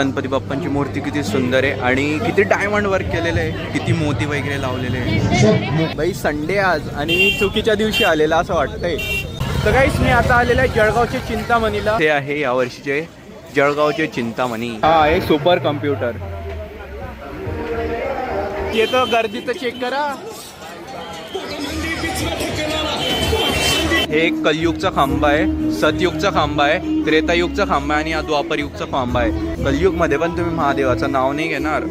गणपती बाप्पांची मूर्ती किती सुंदर आहे आणि किती डायमंड वर्क केलेलं आहे, किती मोती वगैरे लावलेले आहे. बाई संडे आज आणि चुकीच्या दिवशी आलेला असं वाटतंय. तर गाईस मी आता आलेला आहे जळगावचे चिंतामणीला. ते आहे यावर्षीचे जळगावचे चिंतामणी. हा आहे सुपर कम्प्युटर. येतो गर्दीचं चेक करा. हे एक कलयुगचा खांबा आहे, सतयुगचा खांबा आहे, त्रेतायुगचा खांबा आहे आणि हा द्वापरयुगचा खांबा आहे. कलयुगमध्ये पण तुम्ही महादेवाचं नाव नाही घेणार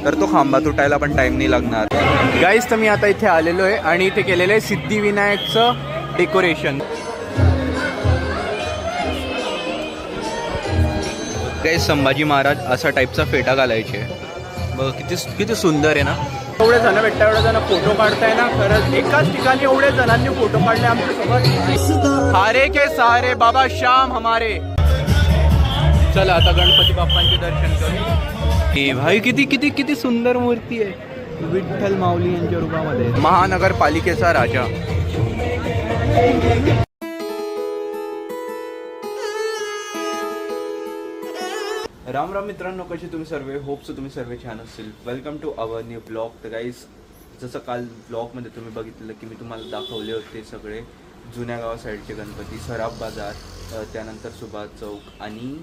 तर तो खांबा तुटायला पण टाइम नाही लागणार. गाईस तर मी आता इथे आलेलो आहे आणि इथे केलेलं आहे सिद्धिविनायकचं डेकोरेशन. गाईस संभाजी महाराज असा टाईपचा फेटा घालायचे. बघ किती सुंदर आहे ना. एवढे जण भेटता, एवढे जण फोटो काढताय ना. खरंच एकाच ठिकाणी एवढे जणांनी फोटो काढले आमच्यासोबत. हारे के सारे बाबा श्याम हमारे. चला आता गणपती बाप्पांचे दर्शन करू. भाई किती किती किती सुंदर मूर्ती आहे. विठ्ठल माऊली यांच्या रूपामध्ये महानगरपालिकेचा राजा. राम राम मित्रांनो, कसे तुम्ही सर्व. होप्स तुम्ही सर्व छान असतील. Welcome to our new blog. तर गाईस जसं काल ब्लॉगमध्ये तुम्ही बघितलं की मी तुम्हाला दाखवले होते सगळे जुन्या गावा साईडचे गणपती, सराफ बाजार, त्यानंतर सुभाष चौक. आणि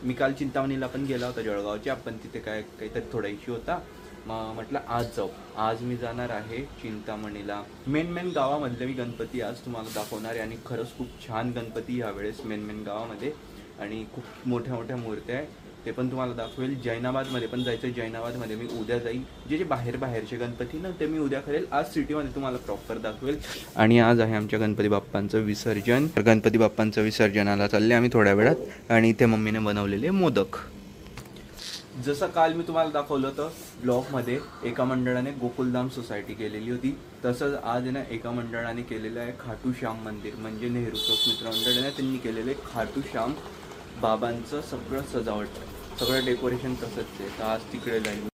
मी काल चिंतामणीला पण गेला होता जळगावच्या, पण तिथे काहीतरी थोडा इश्यू होता. मग म्हटलं आज जाऊ. आज मी जाणार आहे चिंतामणीला. मेन गावामधले मी गणपती आज तुम्हाला दाखवणार आहे. आणि खरंच खूप छान गणपती ह्यावेळेस मेन गावामध्ये आणि खूप मोठ्या मूर्त्या आहे. ते पण तुम्हाला दाखवेल. जैनाबादमध्ये पण जायचं. जैनाबादमध्ये मी उद्या जाईल. जे बाहेरचे गणपती ना ते मी उद्या करेल. आज सिटीमध्ये तुम्हाला प्रॉपर दाखवेल. आणि आज आहे आमच्या गणपती बाप्पांचं विसर्जन. गणपती बाप्पांचं विसर्जनाला चालले आम्ही थोड्या वेळात. आणि इथे मम्मीने बनवलेले मोदक. जसं काल मी तुम्हाला दाखवलं होतं ब्लॉगमध्ये, एका मंडळाने गोकुलधाम सोसायटी केलेली होती. तसंच आज ना एका मंडळाने केलेलं आहे खाटू श्याम मंदिर, म्हणजे नेहरू चौक मित्रमंडळ आहे, त्यांनी केलेलं आहे खाटू श्याम बाबांचं सगळं सजावट, सगळं डेकोरेशन तसंच आहे. तर आज तिकडे जाईल.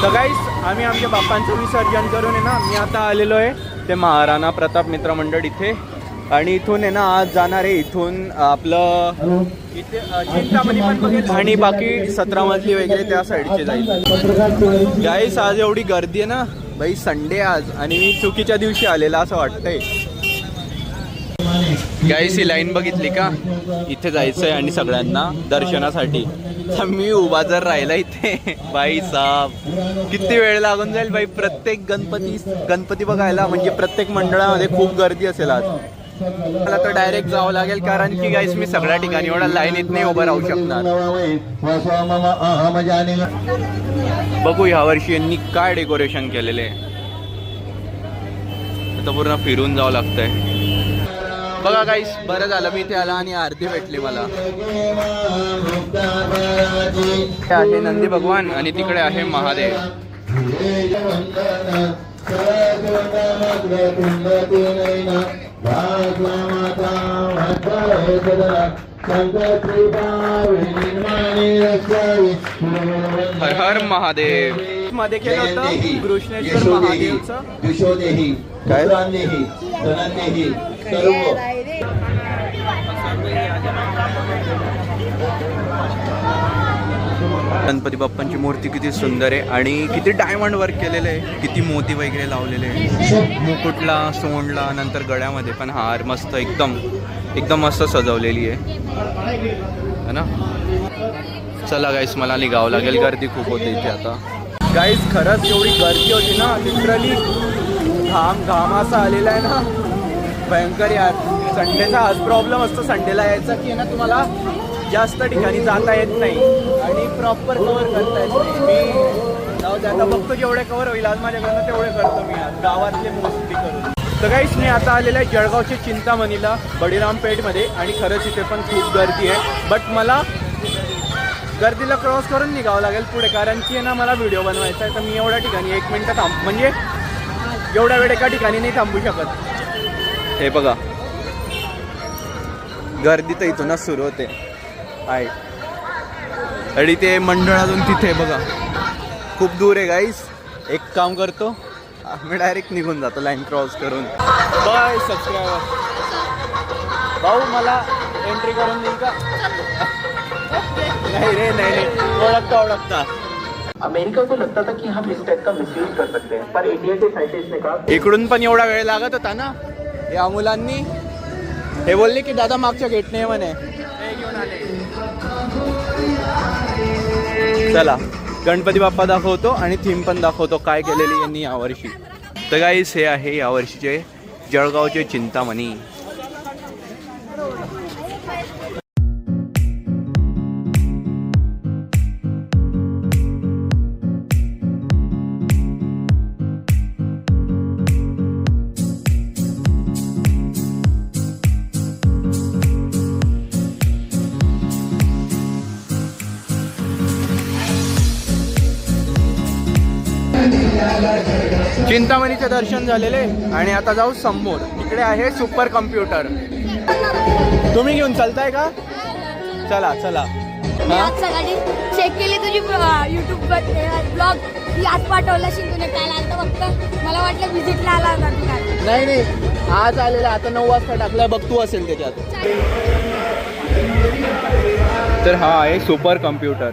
तर गाईस आम्ही आमच्या बाप्पांचं विसर्जन करून आहे ना, मी आता आलेलो आहे ते महाराणा प्रताप मित्रमंडळ इथे. आणि इथून आहे ना आज जाणार आहे. इथून आपलं इथे चिंतामणी पण बघेल आणि बाकी 17 मजली वगैरे त्या साईडचे जाईल. गाईस आज एवढी गर्दी आहे ना बाई, संडे आज आणि मी चुकीच्या दिवशी आलेला असं वाटतंय. गाईस ही लाईन बघितली का, इथे जायचंय आणि सगळ्यांना दर्शनासाठी. मी उभा जर राहिला इथे बाई साहेब किती वेळ लागून जाईल बाई. प्रत्येक गणपती बघायला म्हणजे प्रत्येक मंडळामध्ये खूप गर्दी असेल आज. मला तर डायरेक्ट जावं लागेल, कारण की गाईस मी सगळ्या ठिकाणी एवढ्या लाईनीत नाही उभं राहू शकणार. बघू ह्यावर्षी यांनी काय डेकोरेशन केलेले आहे. आता पूर्ण फिरून जावं लागतंय. बघा गाईस, बरं झालं मी इथे आला आणि आरती भेटली मला. आहे नंदी भगवान आणि तिकडे आहे महादेव. हर हर महादेव. मध्ये केलं होतं कृष्णेश्वर महादेवचं. काय गणपती बाप्पांची मूर्ती किती सुंदर आहे आणि किती डायमंड वर्क केलेलं आहे, किती मोती वगैरे लावलेले आहे. मुकुटला, सोंडला, नंतर गळ्यामध्ये पण हार मस्त एकदम मस्त सजवलेली आहे ना. चला गाईस मला निघावं लागेल, गर्दी खूप होते इथे आता. गाईस खरंच एवढी गर्दी होती ना, लिटरली घाम असा आलेला आहे ना, भयंकर यार. संडेचा हाच प्रॉब्लेम असतो संडेला यायचा की ना तुम्हाला जास्त ठिकाणी जाता येत नाही आणि प्रॉपर कव्हर करता येत नाही. मी जाऊ दे आता बघतो जेवढे कव्हर होईल आज माझ्याकडनं तेवढे करतो मी आज गावातले मोस्टली करून. तर गाईस मी आता आलेलं आहे जळगावच्या चिंतामणीला बळीरामपेठमध्ये. आणि खरंच इथे पण खूप गर्दी आहे. बट मला गर्दीला क्रॉस करून निघावं लागेल पुढे, कारण की ना मला व्हिडिओ बनवायचा आहे. तर मी एवढ्या ठिकाणी 1 मिनिटं म्हणजे एवढ्या वेळ एका ठिकाणी नाही थांबू शकत. हे बघा गर्दी तर इथूनच सुरू होते. आहे. आणि ते मंडळ अजून तिथे बघा, खूप दूर आहे गाईस. एक काम करतो, मी डायरेक्ट निघून जातो लाईन क्रॉस करून. Bye subscriber. भाऊ मला एंट्री करून देईल का? नहीं रे नहीं, ओळखता. अमेरिका को लगता था कि हम इस टेक का मिसयूज कर सकते हैं, पर इंडिया के साइंटिस्ट ने कहा इकडून पण एवढा वेळ लागत होता ना. या मुलांनी हे बोलले की दादा मागच्या गेटने म्हणे. चला गणपती बाप्पा दाखवतो आणि थीम पण दाखवतो काय केलेली यांनी यावर्षी. तर गाईस हे आहे यावर्षीचे जळगावचे चिंतामणी. चिंतामणीचे दर्शन झालेले आणि आता जाऊ समोर. इकडे आहे सुपर कम्प्युटर. तुम्ही घेऊन चालताय का? चला चला. आज सकाळी चेक केली तुझी युट्यूब ब्लॉग. आज पाठवला शिंदूने काल आलता फक्त. मला वाटलं व्हिजिटला आला होता तू काय. नाही आज आलेला. आता 9 वाजता टाकलाय बघ, तू असेल त्याच्यात. तर हा आहे सुपर कम्प्युटर.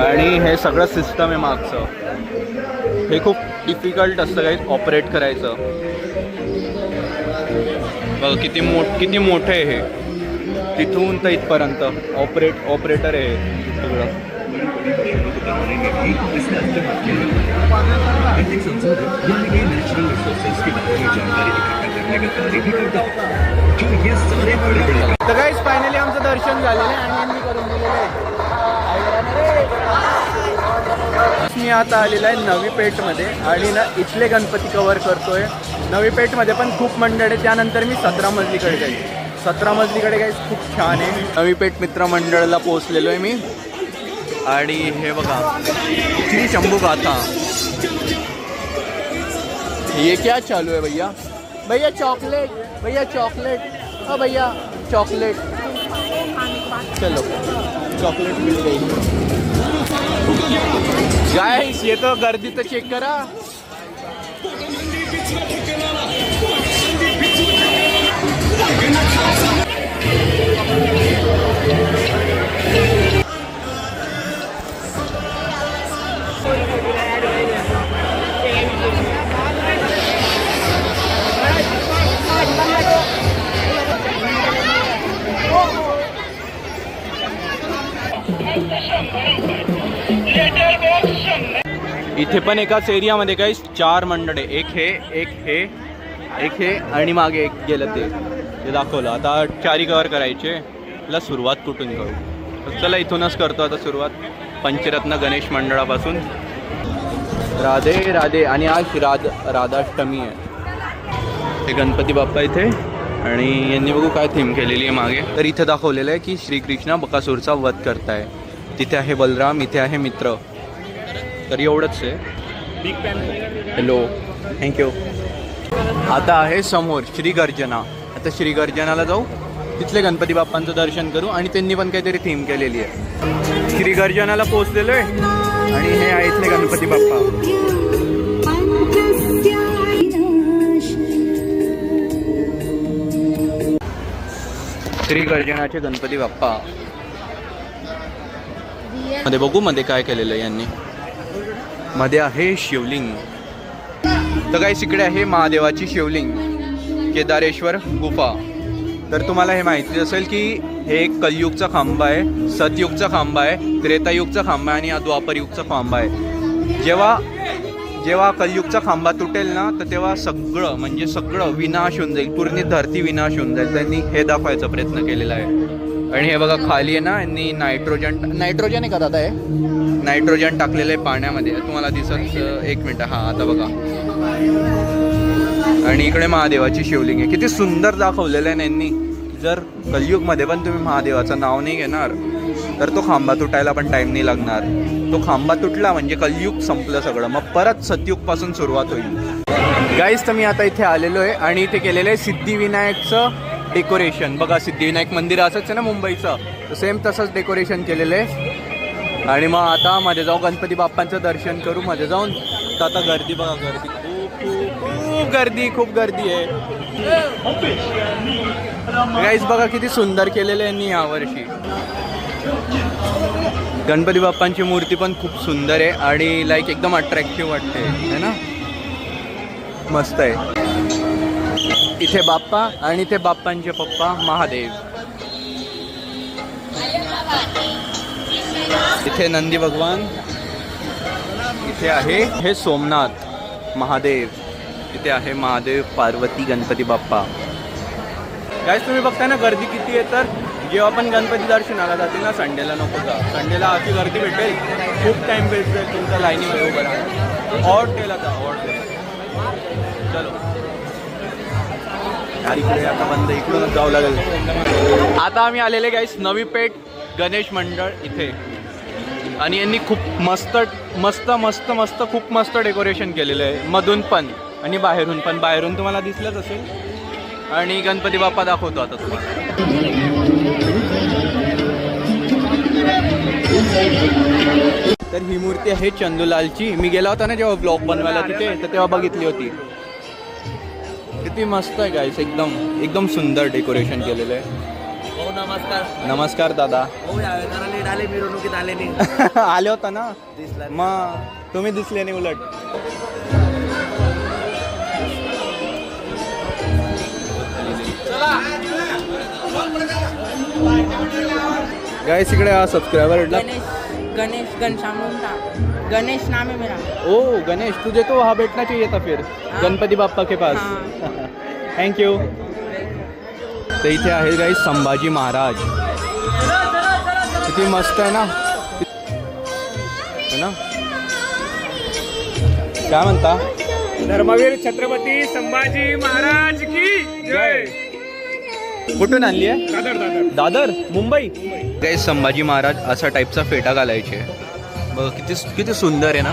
आणि हे सगळं सिस्टम आहे मागचं. हे खूप डिफिकल्ट असतं काही ऑपरेट करायचं. बघ किती मोठं आहे हे. तिथून तर इथपर्यंत ऑपरेटर आहे सगळं. तर गाईस फायनली आमचं दर्शन झालेलं आहे आणि यांनी करून दिलेलं आहे. मी आता आलेला आहे नवी पेठमध्ये आणि ना इथले गणपती कव्हर करतोय. नवी पेठमध्ये पण खूप मंडळ आहे. त्यानंतर मी 17 मजलीकडे जाईल. 17 मजलीकडे गाईस खूप छान आहे. नवी पेठ मित्र मंडळाला पोहोचलेलो आहे मी. आणि हे बघा श्री शंभू गाथा. ये क्या चालू है भैया? भैया चॉकलेट, भैया चॉकलेट, हाँ भैया चॉकलेट. चलो चॉकलेट मिल गई. गाइस ये तो गर्दी तो चेक करा. इथे पण एकाच एरियामध्ये काही 4 मंडळ आहे. एक हे आणि मागे एक गेलं ते दाखवलं. आता 4 कव्हर करायचे. ला सुरुवात कुठून करू? तर चला इथूनच करतो आता सुरुवात. पंचरत्न गणेश मंडळापासून. राधे राधे. आणि आज राधाष्टमी आहे. हे गणपती बाप्पा इथे आणि यांनी बघू काय थीम केलेली आहे मागे. तर इथे दाखवलेलं आहे की श्रीकृष्ण बकासूरचा वध करताय. तिथे आहे बलराम, इथे आहे मित्र. तर एवढंच आहे. Hello thank you. आता आहे समोर श्रीगर्जना. आता श्रीगर्जनाला जाऊ, तिथले गणपती बाप्पांचं दर्शन करू आणि त्यांनी पण काहीतरी थीम केलेली आहे. श्रीगर्जनाला पोहोचलेलो आहे आणि हे आहे इथले गणपती बाप्पा. श्रीगर्जनाचे गणपती बाप्पा मध्ये बघू मध्ये काय केलेलं आहे यांनी. मध्ये आहे शिवलिंग. तर काही इकडे आहे महादेवाची शिवलिंग, केदारेश्वर गुफा. तर तुम्हाला हे माहिती असेल की हे एक कलयुगचा खांबा आहे, सतयुगचा खांबा आहे, त्रेतायुगचा खांबा आहे आणि हा द्वापरयुगचा खांबा आहे. जेव्हा कलयुगचा खांबा तुटेल ना, तर तेव्हा सगळं विनाश होऊन जाईल. पूर्ण धरती विनाश होऊन जाईल. त्यांनी हे दाखवायचा प्रयत्न केलेला आहे. आणि हे बघा खाली आहे ना, यांनी नायट्रोजन आहे का दादा? हे नायट्रोजन टाकलेलं आहे पाण्यामध्ये. तुम्हाला दिसत, एक मिनटं. हा आता बघा. आणि इकडे महादेवाची शिवलिंग आहे. किती सुंदर दाखवलेलं आहे यांनी. जर कलियुगमध्ये पण तुम्ही महादेवाचं नाव नाही घेणार तर तो खांबा तुटायला पण टाइम नाही लागणार. तो खांबा तुटला म्हणजे कलयुग संपलं सगळं, मग परत सतयुग पासून सुरुवात होईल. गाईस तर मी आता इथे आलेलो आहे आणि इथे केलेलं आहे सिद्धिविनायकचं डेकोरेशन. बघा सिद्धिविनायक मंदिर असंच आहे ना मुंबईचं, तर सेम तसंच डेकोरेशन केलेलं आहे. आणि मग आता मध्ये जाऊ गणपती बाप्पांचं दर्शन करू. मध्ये जाऊन तर आता गर्दी बघा, गर्दी खूप खूप खूप गर्दी, खूप गर्दी आहे. गाईस बघा किती सुंदर केलेलं आहे यांनी यावर्षी. गणपती बाप्पांची मूर्ती पण खूप सुंदर आहे आणि लाईक एकदम अट्रॅक्टिव्ह वाटते है ना, मस्त आहे. इथे बाप्पा आणि इथे बाप्पांचे पप्पा महादेव. इथे नंदी भगवान. इथे आहे हे सोमनाथ महादेव. इथे आहे महादेव पार्वती गणपती बाप्पा. काय तुम्ही बघताय ना गर्दी किती आहे. तर जेव्हा आपण गणपती दर्शनाला जातील ना संडेला नको जा. संडेला अशी गर्दी भेटेल, खूप टाइम भेटेल तुमच्या लाईनीमध्ये उभं राहा. हॉटेलला जा, हॉटेल. चलो इकडे आता बंद, इकडूनच जावं लागेल. आता आम्ही आलेले गाईस नवी पेठ गणेश मंडळ इथे. आणि यांनी खूप मस्त मस्त मस्त मस्त खूप मस्त डेकोरेशन केलेलं आहे, मधून पण आणि बाहेरून पण. बाहेरून तुम्हाला दिसलंच असेल. आणि गणपती बाप्पा दाखवतो आता तुम्हाला. तर ही मूर्ती आहे चंदूलालची. मी गेला होता ना जेव्हा ब्लॉग बनवायला तिथे, तर तेव्हा बघितली होती. किती मस्त आहे गाईस, एकदम एकदम सुंदर डेकोरेशन केलेलं आहे. हो नमस्कार. नमस्कार दादा. हो जरा लेट आले, मिरवणुकीत आले नाही. आले होता ना, दिसला मग तुम्ही दिसले नाही उलट. गाइस इकडे हा सबस्क्राइबर भेटला. गणेश घनश्याम गणेश नाम है मेरा. ओ गणेश, तुझे तो वहाँ बैठना चाहिए था फिर गणपती बाप्पा के पास. Thank you. तर इथे आहे गाइस संभाजी महाराज. किती मस्त आहे ना, है ना. काय म्हणता. धर्मवीर छत्रपती संभाजी महाराज की जय. कुठून आणली आहे. दादर दादर दादर मुंबई. गाइस संभाजी महाराज असा टाईपचा फेटा घालायचे. बघ किती किती सुंदर आहे ना.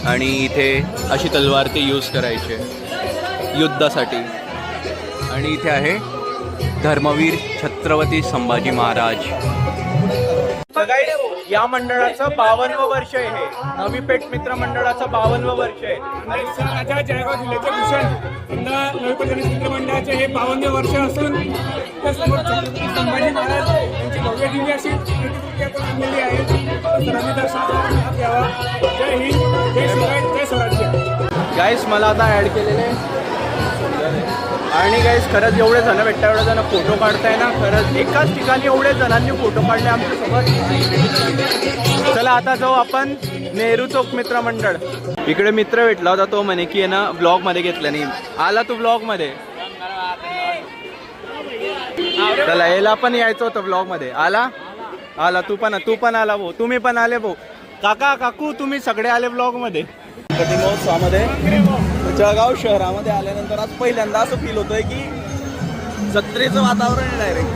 आणि इथे अशी तलवार ते यूज करायचे युद्धासाठी. आणि इथे आहे धर्मवीर छत्रपती संभाजी महाराज. या मंडळाचं 52वं वर्ष आहे. हे नवी पेठ मित्र मंडळाचं 52वं वर्ष आहे. आणि राजा जळगाव जिल्ह्याचे भूषण यंदा नवी पेठ गणेश मित्र मंडळाचे हे 52वे वर्ष असून त्यासमोर छत्रपती संभाजी महाराज यांची भव्य दिव्य अशी प्रतिकृती आपण आणलेली आहे. सर्वांनी दर्शनाचा लाभ घ्यावा. जय हिंद, जय शिवराय, जय स्वराज्य. गाईस मला आता ॲड केलेले आहे. आणि गाईस खरंच एवढे जण भेटतात, एवढे जण फोटो काढताय ना. खरंच एकाच ठिकाणी एवढे जणांनी फोटो काढले आमच्यासोबत. चला आता जाऊ आपण नेहरू चौक मित्र मंडळ. इकडे मित्र भेटला होता, तो म्हणे की आहे ना ब्लॉग मध्ये घेतलं नाही. आला तू ब्लॉग मध्ये. चला याला पण यायचं होतं ब्लॉग मध्ये. आला आला तू पण आला भाऊ. तुम्ही पण आले भाऊ. काका काकू तुम्ही सगळे आले ब्लॉग मध्ये. गणपती महोत्सवामध्ये जळगाव शहरामध्ये आल्यानंतर आज पहिल्यांदा असं फील होतंय की जत्रेचं वातावरण आहे डायरेक्ट.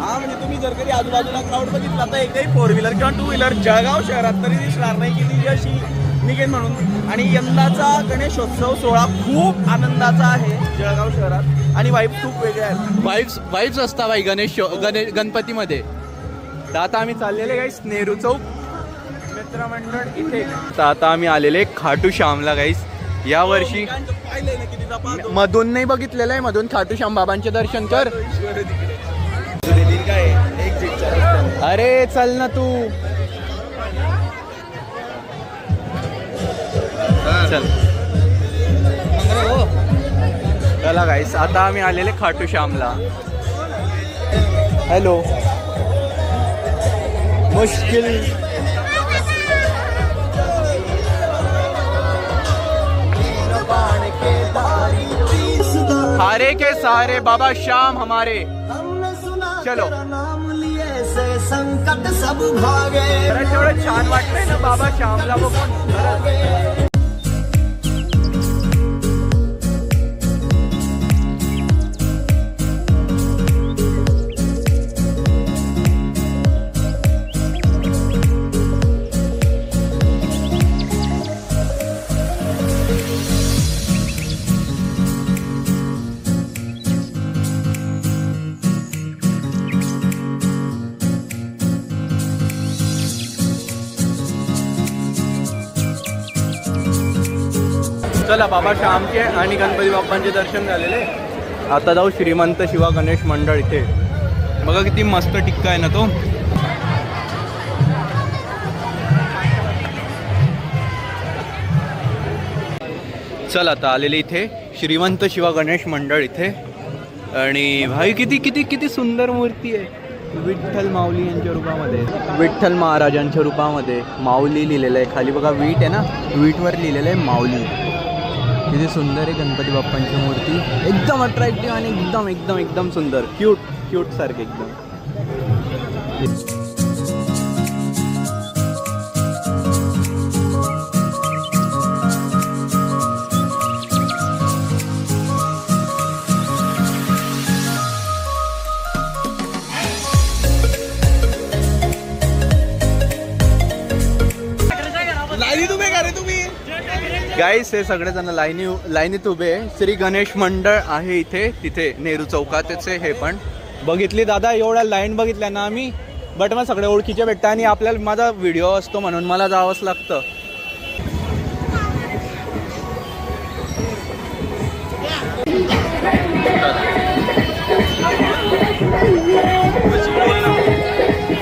हा म्हणजे तुम्ही जर कधी आजूबाजूला क्राऊड बघितला तर एकही 4 व्हीलर किंवा 2 व्हीलर जळगाव शहरात तरी दिसणार नाही की ती अशी निघेल म्हणून. आणि यंदाचा गणेशोत्सव सोहळा खूप आनंदाचा आहे जळगाव शहरात. आणि वाईब्स खूप वेगळ्या आहेत. वाईब्स असतात बाई गणपतीमध्ये. तर आता आम्ही चाललेले गाईस नेहरू चौक मित्रमंडळ इथे. तर आता आम्ही आलेले खाटू श्यामला गाईस. या वर्षी मधून नाही बघितलेलं आहे. मधून खाटू श्याम बाबांचे दर्शन कर. अरे चल ना तू. चल चला गाईस आता आम्ही आलेले खाटू श्यामला. हॅलो. मुश्किल हारे के सारे बाबा श्याम हमारे. चलो संकट सब भागे. एवढं छान वाटतंय ना बाबा श्यामला बघून. चला बाबा श्यामचे आणि गणपती बाप्पांचे दर्शन झालेले. आता जाऊ श्रीमंत शिवा गणेश मंडळ इथे. बघा किती मस्त टिक्का आहे ना तो. चल आता आलेले इथे श्रीमंत शिवा गणेश मंडळ इथे. आणि भाई किती किती किती सुंदर मूर्ती आहे. विठ्ठल माऊली यांच्या रूपामध्ये, विठ्ठल महाराजांच्या रूपामध्ये माऊली लिहिलेलं आहे. खाली बघा वीट आहे ना, वीटवर लिहिलेलं आहे माऊली. किती सुंदर आहे गणपती बाप्पांची मूर्ती. एकदम अट्रॅक्टिव्ह आणि एकदम एकदम एकदम सुंदर. क्यूट क्यूट सारखे एकदम. गाईस हे सगळेजण लाईनीत उभे. श्री गणेश मंडळ आहे इथे, तिथे नेहरू चौकातच आहे. हे पण बघितली दादा, एवढ्या लाईन बघितल्या ना आम्ही. बट मग सगळे ओळखीचे भेटतात आणि आपल्याला माझा व्हिडिओ असतो म्हणून मला जावंच लागतं.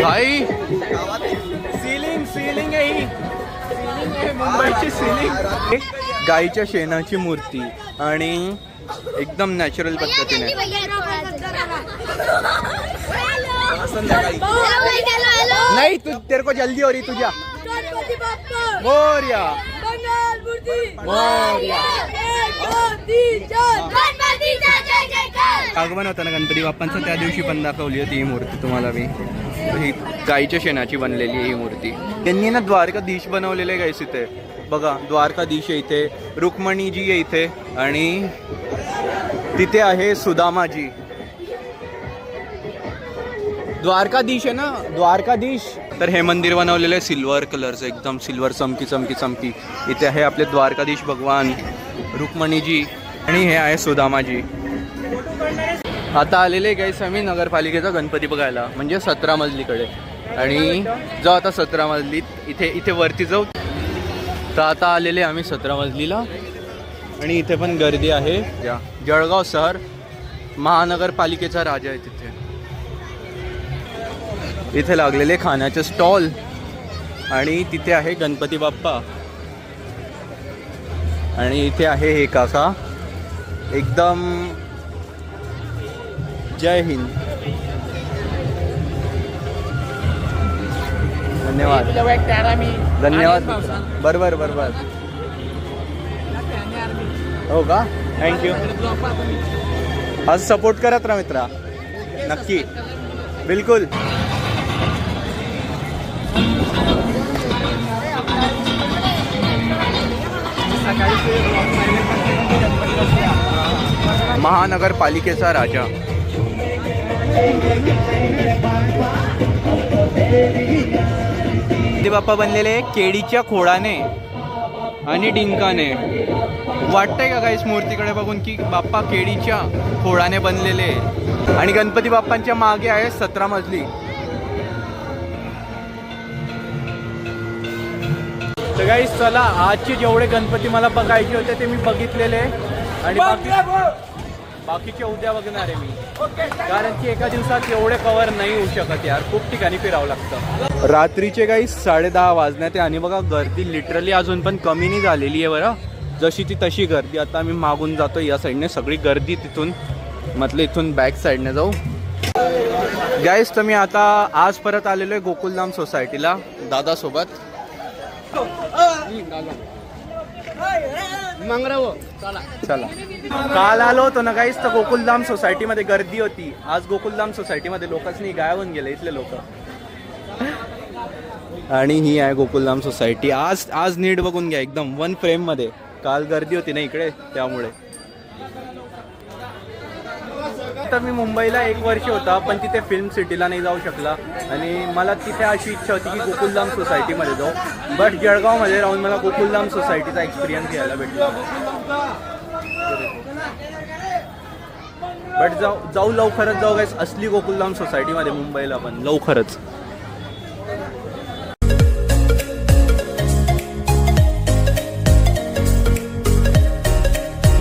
भाई सीलिंग आहे ही, मुंबईची सीलिंग. गाईच्या शेणाची मूर्ती आणि एकदम नॅचरल पद्धतीने. नाही तू तेरे को जल्दी हो रही तुझ्या. मोरया आगमन होतं ना गणपती बाप्पांचं, त्या दिवशी पण दाखवली होती ही मूर्ती तुम्हाला मी. ही गाईच्या शेणाची बनलेली आहे ही मूर्ती. त्यांनी ना द्वारकाधीश बनवलेले आहे गाईस इथे. बघा द्वारकाधीश आहे इथे, रुक्मणीजी आहे इथे आणि तिथे आहे सुदामाजी. द्वारकाधीश आहे ना, द्वारकाधीश. तर हे मंदिर बनवलेलं आहे सिल्वर कलरचं, एकदम सिल्वर चमकी चमकी चमकी. इथे आहे आपले द्वारकाधीश भगवान, रुक्मणीजी आणि हे आहे सुदामाजी. आता आलेले गाईस आम्ही नगरपालिकेचा गणपती बघायला, म्हणजे 17 मजलीकडे. आणि जाऊ आता 17 मजलीत, इथे वरती जाऊ. तर आता आलेले आम्ही 17 मजलीला आणि इथे पण गर्दी आहे. जळगाव शहर महानगरपालिकेचा राजा आहे तिथे. इथे लागलेले खाण्याचे स्टॉल आणि तिथे आहे गणपती बाप्पा. आणि इथे आहे हे काका, एकदम जय हिंद. धन्यवाद धन्यवाद. बरोबर हो का, थँक्यू. आज सपोर्ट करत राहा मित्रा, नक्की बिलकुल. महानगरपालिकेचा राजा. ते बाप्पा बनलेले केळीच्या खोडाने आणि डिंकाने. वाटतंय का गाईस मूर्तीकडे बघून की बाप्पा केळीच्या खोडाने बनलेले. आणि गणपती बाप्पांच्या मागे आहे 17 मजली. तर गाईस चला, आजचे जेवढे गणपती मला बघायचे होते ते मी बघितलेले आणि बाकीचे उद्या बघणार आहे मी. कारण की एका दिवसात एवढे कव्हर नाही होऊ शकत यार, खूप ठिकाणी फिरावं लागतं. रात्रीचे काही 10:30 वाजण्यात आणि बघा गर्दी लिटरली अजून पण कमी नाही झालेली आहे बरं. जशी ती तशी गर्दी. आता आम्ही मागून जातो या साईडने, सगळी गर्दी तिथून म्हटलं इथून बॅक साईडने जाऊ. गाईस तर मी आता आज परत आलेलो आहे गोकुलधाम सोसायटीला दादासोबत. चला, काल आलो होतो ना गाईस तर गोकुलधाम सोसायटीमध्ये गर्दी होती. आज गोकुलधाम सोसायटीमध्ये लोकच नाही, गायब होऊन गेले इथले लोक. आणि ही आहे गोकुलधाम सोसायटी. आज नीट बघून घ्या, एकदम 1 फ्रेम मध्ये. काल गर्दी होती ना इकडे, त्यामुळे. तर मी मुंबईला 1 वर्ष होता, पण तिथे फिल्म सिटीला नाही जाऊ शकला. आणि मला तिथे अशी इच्छा होती की गोकुलधाम सोसायटीमध्ये जाऊ. बट जळगावमध्ये राहून मला गोकुलधाम सोसायटीचा एक्सपिरियन्स घ्यायला भेटला. बट जाऊ लवकरच जाऊ गाईस असली गोकुलधाम सोसायटीमध्ये मुंबईला पण लवकरच.